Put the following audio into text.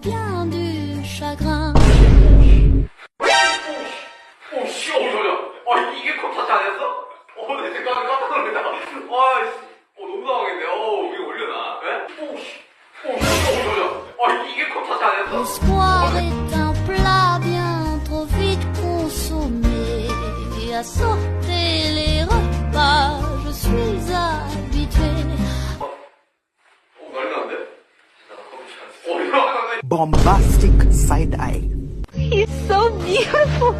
bien du chagrin. 씨, 저려. 이게 컵타치 안 했어? 내 생각에 깜짝 놀랐다. 너무 당황했네. 위에 올려놔. 저려. 이게 컵타치 안 했어? L'espoir est un plat bien trop vite consommé. À sauter les repas, je suis habituée. 난리 났는데? 이거 Bombastic side eye. He's so beautiful.